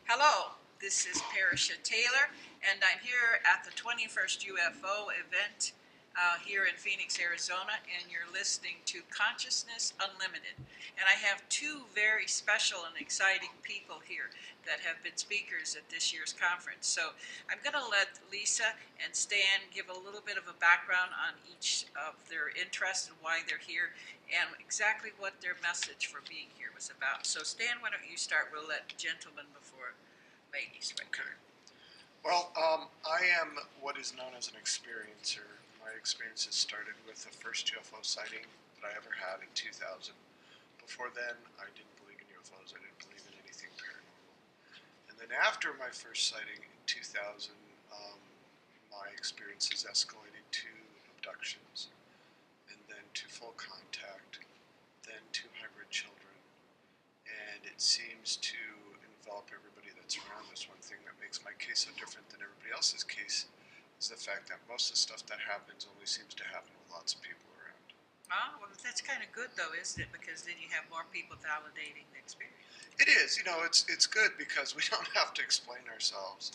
Hello, this is Parisha Taylor, and I'm here at the 21st UFO event here in Phoenix, Arizona, and you're listening to Consciousness Unlimited. And I have two very special and exciting people here that have been speakers at this year's conference. So I'm going to let Lisa and Stan give a little bit of a background on each of their interests and why they're here and exactly what their message for being here was about. So Stan, why don't you start? We'll let gentlemen before ladies. Right? Okay. Well, I am what is known as an experiencer. My experiences started with the first UFO sighting that I ever had in 2000. Before then, I didn't believe in UFOs. I didn't believe in anything paranormal. And then after my first sighting in 2000, my experiences escalated to abductions, and then to full contact, then to hybrid children, and it seems to envelop everybody that's around us. One thing that makes my case so different than everybody else's case is the fact that most of the stuff that happens only seems to happen with lots of people around. Oh, well, that's kind of good, though, isn't it? Because then you have more people validating the experience. It is, it's good because we don't have to explain ourselves.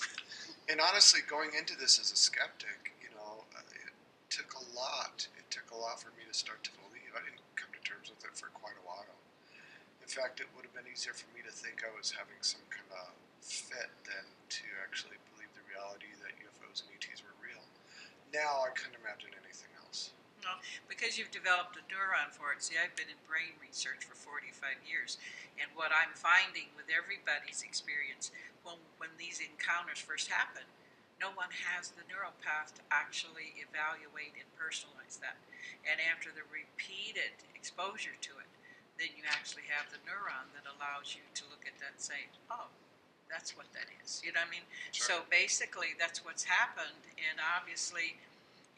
And honestly, going into this as a skeptic, it took a lot. It took a lot for me to start to believe. I didn't come to terms with it for quite a while. In fact, it would have been easier for me to think I was having some kind of fit than to actually believe the reality that UFOs and ETs were real. Now I couldn't imagine anything else. No, because you've developed a neuron for it. See, I've been in brain research for 45 years, and what I'm finding with everybody's experience, when these encounters first happen, no one has the neural path to actually evaluate and personalize that. And after the repeated exposure to it, then you actually have the neuron that allows you to look at that and say, oh, that's what that is. You know what I mean? Sure. So basically, that's what's happened. And obviously,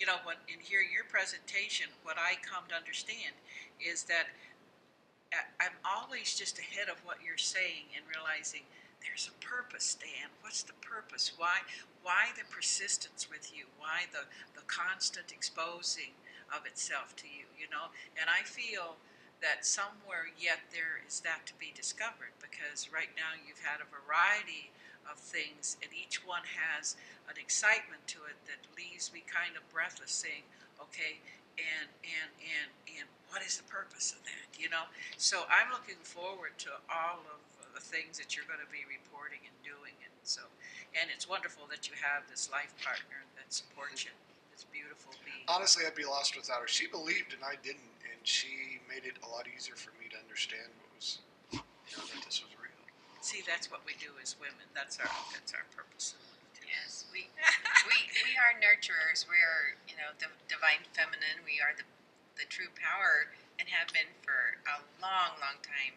in hearing your presentation, what I come to understand is that I'm always just ahead of what you're saying and realizing there's a purpose, Dan. What's the purpose? Why the persistence with you? Why the constant exposing of itself to you? And I feel that somewhere yet there is that to be discovered, because right now you've had a variety of things and each one has an excitement to it that leaves me kind of breathless, saying, okay, and what is the purpose of that? So I'm looking forward to all of the things that you're going to be reporting and doing, and it's wonderful that you have this life partner that supports you, this beautiful being. Honestly, I'd be lost without her. She believed and I didn't, and she made it a lot easier for me to understand what was, that this was real. See, that's what we do as women. That's our purpose. Yes, we are nurturers. We are, the divine feminine. We are the true power and have been for a long, long time.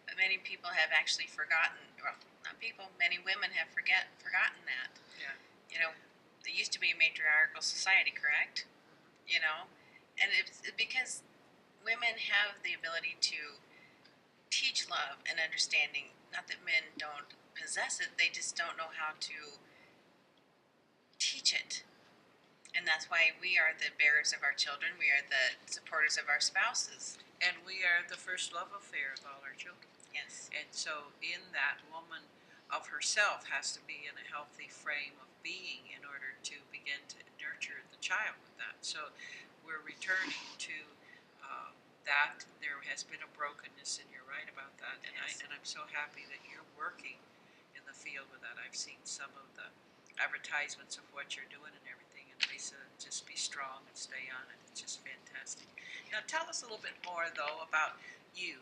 But many people have actually forgotten. Well, not people. Many women have forgotten that. Yeah. There used to be a matriarchal society, correct? And it's because women have the ability to teach love and understanding. Not that men don't possess it; they just don't know how to teach it. And that's why we are the bearers of our children. We are the supporters of our spouses. And we are the first love affair of all our children. Yes. And so in that, woman of herself has to be in a healthy frame of being in order to begin to nurture the child with that. So we're returning to that. There has been a brokenness, and you're right about that. And, yes. I'm so happy that you're working in the field with that. I've seen some of the advertisements of what you're doing and everything, and Lisa, just be strong and stay on it. It's just fantastic. Now tell us a little bit more though about you,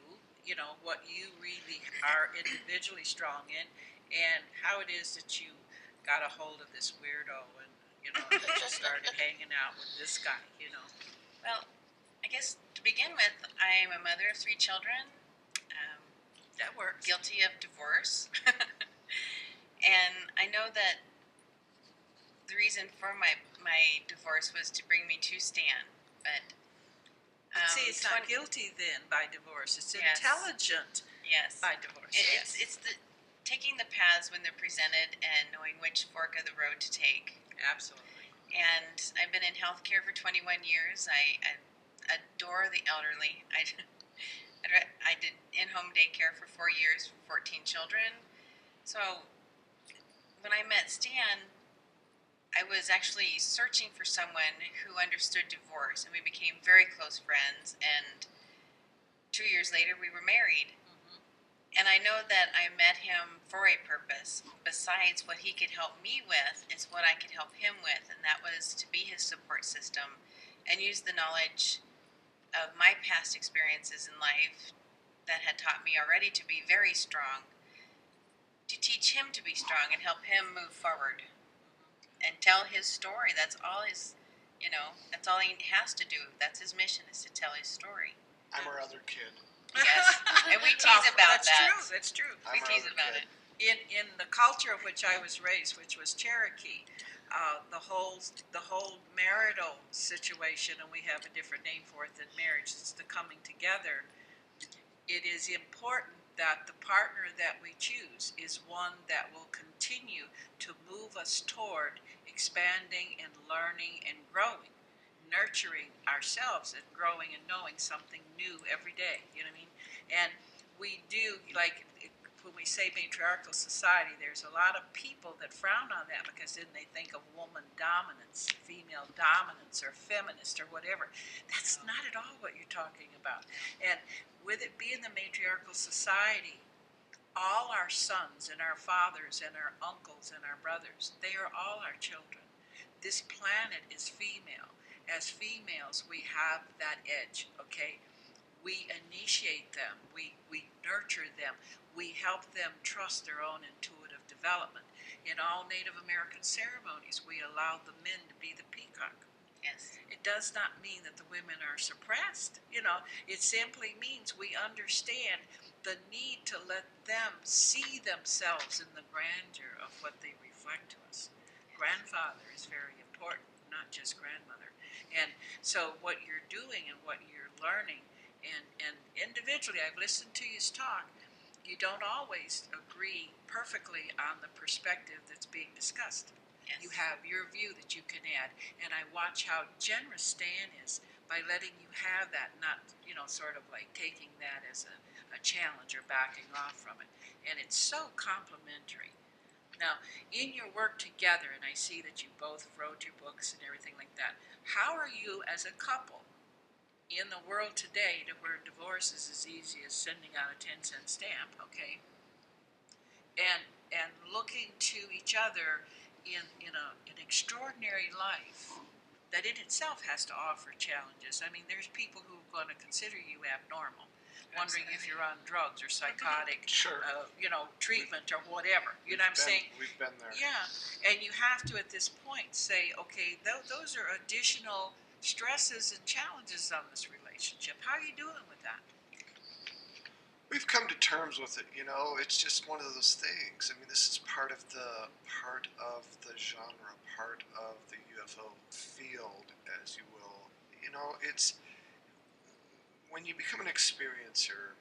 what you really are individually strong in, and how it is that you got a hold of this weirdo and that you started hanging out with this guy. Well, I guess to begin with, I am a mother of 3 children. That works. Guilty of divorce. And I know that the reason for my divorce was to bring me to Stan, but see, it's not guilty then by divorce. It's yes. Intelligent yes. by divorce. It's the taking the paths when they're presented and knowing which fork of the road to take. Absolutely. And I've been in healthcare for 21 years. I adore the elderly. I did in-home daycare for 4 years for 14 children. So when I met Stan, I was actually searching for someone who understood divorce, and we became very close friends. And 2 years later, we were married. Mm-hmm. And I know that I met him for a purpose. Besides what he could help me with, is what I could help him with, and that was to be his support system and use the knowledge of my past experiences in life that had taught me already to be very strong, to teach him to be strong and help him move forward and tell his story. That's all his, that's all he has to do. That's his mission, is to tell his story. I'm our other kid. Yes, and we tease about that's that. True. That's true. We tease about it. In the culture of which I was raised, which was Cherokee, the whole marital situation, and we have a different name for it than marriage. It's the coming together. It is important that the partner that we choose is one that will continue to move us toward expanding and learning and growing, nurturing ourselves and growing and knowing something new every day. You know what I mean? And we do, like when we say matriarchal society, there's a lot of people that frown on that because then they think of woman dominance, female dominance, or feminist, or whatever. That's not at all what you're talking about. And with it being the matriarchal society, all our sons and our fathers and our uncles and our brothers, they are all our children. This planet is female. As females, we have that edge, okay? We initiate them, we nurture them, we help them trust their own intuitive development. In all Native American ceremonies, we allow the men to be the peacock. Yes. It does not mean that the women are suppressed. It simply means we understand the need to let them see themselves in the grandeur of what they reflect to us. Grandfather is very important, not just grandmother. And so what you're doing and what you're learning, and individually, I've listened to you talk, you don't always agree perfectly on the perspective that's being discussed. Yes. You have your view that you can add, and I watch how generous Stan is by letting you have that, not, sort of like taking that as a challenge or backing off from it. And it's so complimentary. Now, in your work together, and I see that you both wrote your books and everything like that, how are you as a couple in the world today, to where divorce is as easy as sending out a 10-cent stamp, okay? And looking to each other in an extraordinary life that in itself has to offer challenges. I mean, there's people who are going to consider you abnormal, wondering if you're on drugs or psychotic, Sure. Treatment or whatever. You know what I'm saying? We've been there. Yeah, and you have to at this point say, okay, those are additional stresses and challenges on this relationship. How are you doing with that? We've come to terms with it. It's just one of those things. I mean, this is part of the genre, part of the UFO field, as you will. It's when you become an experiencer.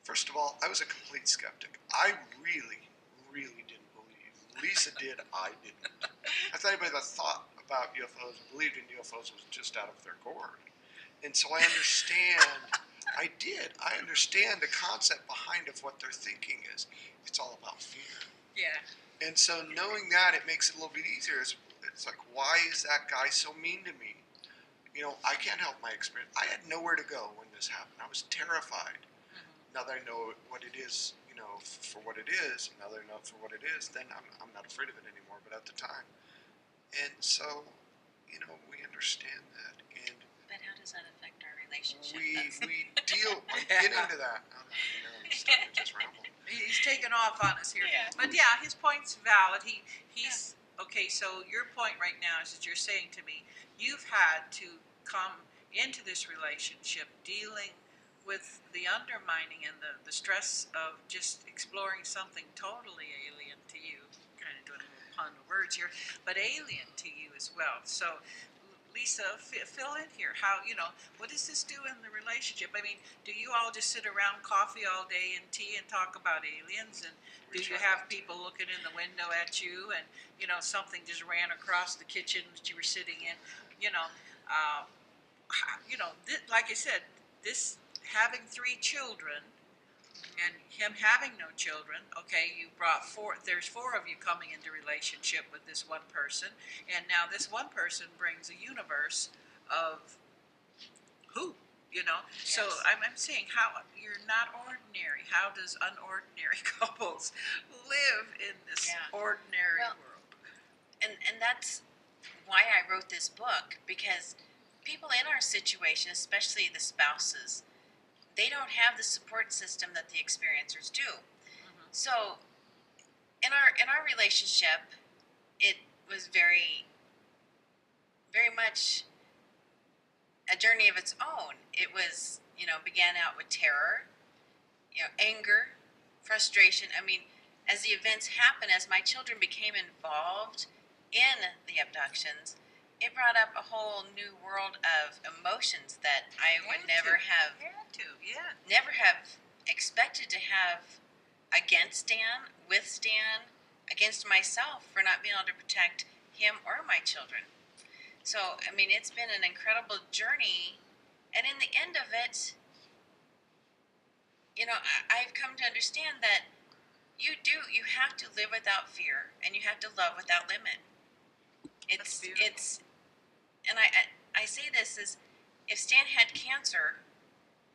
First of all, I was a complete skeptic. I really, really didn't believe. Lisa did. I didn't. I thought anybody that thought about UFOs and believed in UFOs was just out of their gourd. And so I understand. I did. I understand the concept behind of what their thinking is. It's all about fear. Yeah. And so knowing that, it makes it a little bit easier. It's like, why is that guy so mean to me? I can't help my experience. I had nowhere to go when this happened. I was terrified. Now that I know what it is, for what it is, now that I know for what it is, then I'm not afraid of it anymore, but at the time. And so, we understand that. And but how does that affect our relationship? we deal, I'm getting to that. I'm starting to just ramble. He's taking off on us here. Yeah. But yeah, his point's valid. He's okay, so your point right now is that you're saying to me, you've had to come into this relationship dealing with the undermining and the stress of just exploring something totally alien to you. Kind of doing a little pun of words here, but alien to you as well. So Lisa, fill in here. What does this do in the relationship? I mean, do you all just sit around coffee all day and tea and talk about aliens? And do you have people looking in the window at you and, something just ran across the kitchen that you were sitting in? Like I said, this having 3 children, And him having no children, okay, you brought four, there's four of you coming into relationship with this one person, and now this one person brings a universe of who? So Yes. I'm saying, how you're not ordinary. How does unordinary couples live in this Yeah. ordinary Well, world? and that's why I wrote this book, because people in our situation, especially the spouses, they don't have the support system that the experiencers do. Mm-hmm. So in our relationship, it was very much a journey of its own. It was, began out with terror, anger, frustration. I mean, as the events happened, as my children became involved in the abductions, it brought up a whole new world of emotions that I would never have expected to have against Stan, with Stan, against myself for not being able to protect him or my children. So, I mean, it's been an incredible journey. And in the end of it, I've come to understand that you have to live without fear, and you have to love without limit. That's beautiful. It's, and I say this as, if Stan had cancer,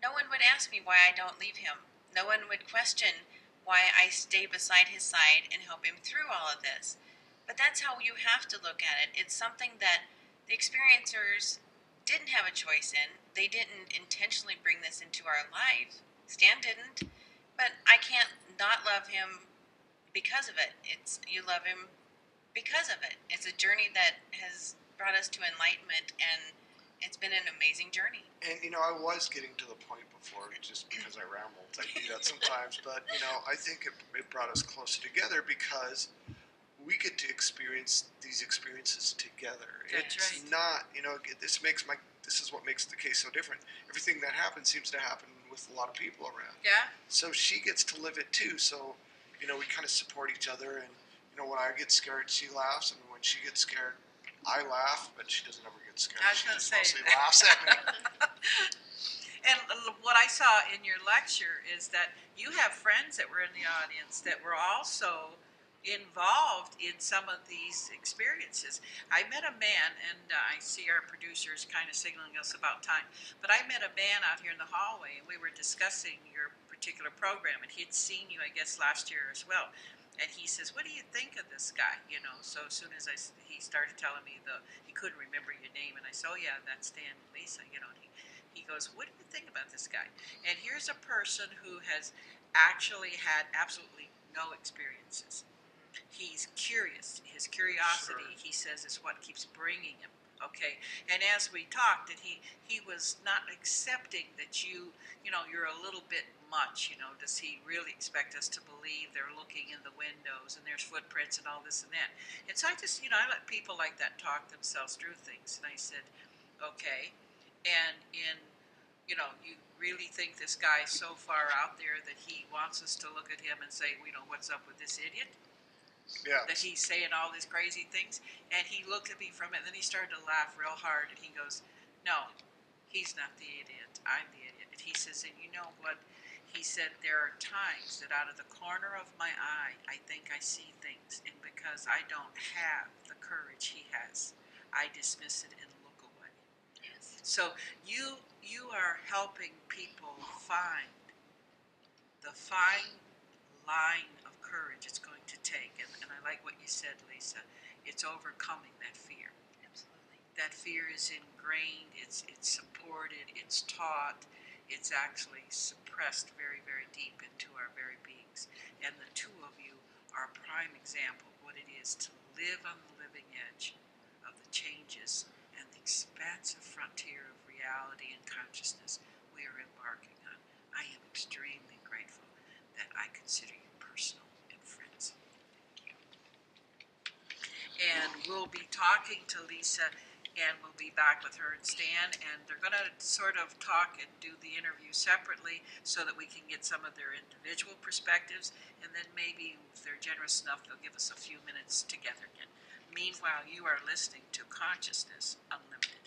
no one would ask me why I don't leave him. No one would question why I stay beside his side and help him through all of this. But that's how you have to look at it. It's something that the experiencers didn't have a choice in. They didn't intentionally bring this into our life. Stan didn't. But I can't not love him because of it. You love him because of it. It's a journey that has brought us to enlightenment, and it's been an amazing journey. And I was getting to the point before, just because I rambled. I do that sometimes, but I think it brought us closer together because we get to experience these experiences together. That's It's right. not, this is what makes the case so different. Everything that happens seems to happen with a lot of people around. Yeah. So she gets to live it too. So, we kind of support each other. And, when I get scared, she laughs. And when she gets scared, I laugh, but she doesn't ever get scared. I was She going to just say. mostly laughs at me. And what I saw in your lecture is that you have friends that were in the audience that were also involved in some of these experiences. I met a man, and I see our producers kind of signaling us about time, but I met a man out here in the hallway, and we were discussing your particular program, and he'd seen you, I guess, last year as well. And he says, "What do you think of this guy?" So as soon as he started telling me he couldn't remember your name, and I said, "Oh yeah, that's Dan and Lisa." And he goes, "What do you think about this guy?" And here's a person who has actually had absolutely no experiences. He's curious. His curiosity, Sure. he says, is what keeps bringing him. Okay, and as we talked, that he was not accepting that you're a little bit much. Does he really expect us to believe they're looking in the windows and there's footprints and all this and that? And so I just I let people like that talk themselves through things, and I said, okay, and you really think this guy's so far out there that he wants us to look at him and say, what's up with this idiot? Yeah. That he's saying all these crazy things. And he looked at me from it, and then he started to laugh real hard, and he goes, "No, he's not the idiot. I'm the idiot." And he says, "And you know what?" He said, "There are times that out of the corner of my eye, I think I see things, and because I don't have the courage he has, I dismiss it and look away." Yes. So you are helping people find the fine line of courage it's going to take. And I like what you said, Lisa. It's overcoming that fear. Absolutely. That fear is ingrained, it's supported, it's taught, it's actually suppressed very, very deep into our very beings. And the two of you are a prime example of what it is to live on the living edge of the changes and the expansive frontier of reality and consciousness we are embarking on. I am extremely grateful that I consider you personal and friends. And we'll be talking to Lisa, and we'll be back with her and Stan, and they're going to sort of talk and do the interview separately so that we can get some of their individual perspectives, and then maybe if they're generous enough, they'll give us a few minutes together again. Meanwhile, you are listening to Consciousness Unlimited.